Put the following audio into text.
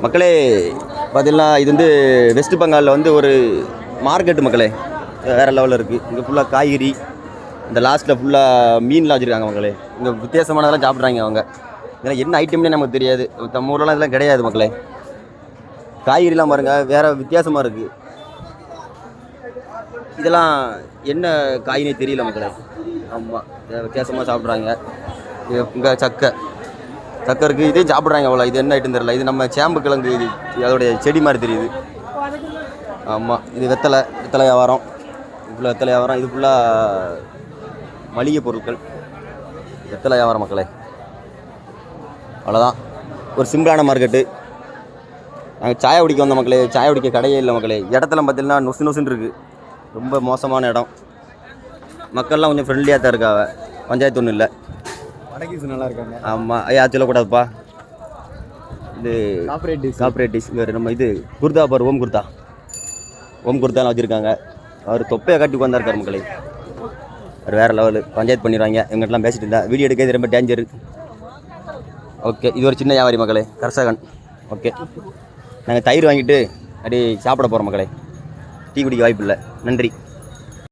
மக்களே பார்த்தீங்கன்னா இது வந்து வெஸ்ட் பெங்காலில் வந்து ஒரு மார்க்கெட்டு மக்களே, வேறு லெவலில் இருக்குது. இங்கே ஃபுல்லாக காய்கறி, இந்த லாஸ்ட்டில் ஃபுல்லாக மீன்லாம் வச்சுருக்காங்க மக்களே. இங்கே வித்தியாசமானதெல்லாம் சாப்பிட்றாங்க அவங்க. இதெல்லாம் என்ன ஐட்டம்னே நமக்கு தெரியாது, நம்ம ஊரெலாம் இதெல்லாம் கிடையாது மக்களே. காய்கறிலாம் பாருங்கள், வேறு வித்தியாசமாக இருக்குது. இதெல்லாம் என்ன காயினே தெரியல மக்களே. ஆமாம், வித்தியாசமாக சாப்பிட்றாங்க. இங்கே சக்கை இருக்குது, இதையும் சாப்பிட்றாங்க. அவ்வளோ இது என்ன ஐட்டம் தெரியல. இது நம்ம சேம்பு கிழங்கு, இது அதோடைய செடி மாதிரி தெரியுது. ஆமாம், இது வெத்தலை வியாபாரம். ஃபுல்லாக வெத்தலை வியாபாரம். இது ஃபுல்லாக மளிகை பொருட்கள், வெத்தலை வியாபாரம் மக்களே. அவ்வளோதான், ஒரு சிம்பிளான மார்க்கெட்டு. நாங்கள் சாய குடிக்க வந்த மக்களே, சாய குடிக்க கடையே இல்லை மக்களே. இடத்துல பார்த்தீங்கன்னா நொசுன்னு இருக்குது, ரொம்ப மோசமான இடம். மக்கள்லாம் கொஞ்சம் ஃப்ரெண்ட்லியாக தான் இருக்காங்க, பஞ்சாயத்து ஒன்றும் இல்லை. நல்லா இருக்காங்க. ஆமாம், ஐயா சொல்லக்கூடாதுப்பா. இது கார்பரேட் டிஷ் வேறு. நம்ம இது குர்தா பார், ஓம் குர்தாலாம் வச்சுருக்காங்க. அவர் தொப்பையை காட்டி உட்காந்துருக்கார் மக்களே. அவர் வேறு லெவலு, பஞ்சாயத்து பண்ணிடுவாங்க. இவங்ககிட்டலாம் பேசிட்டு இருந்தா வீடியோ எடுக்கிறது ரொம்ப டேஞ்சரு. ஓகே, இது ஒரு சின்ன வியாபாரி மக்களே, கர்ஷகன். ஓகே, நாங்கள் தயிர் வாங்கிட்டு அப்படி சாப்பிட போகிறோம் மக்களே. டீ குடிக்க வாய்ப்பு இல்லை. நன்றி.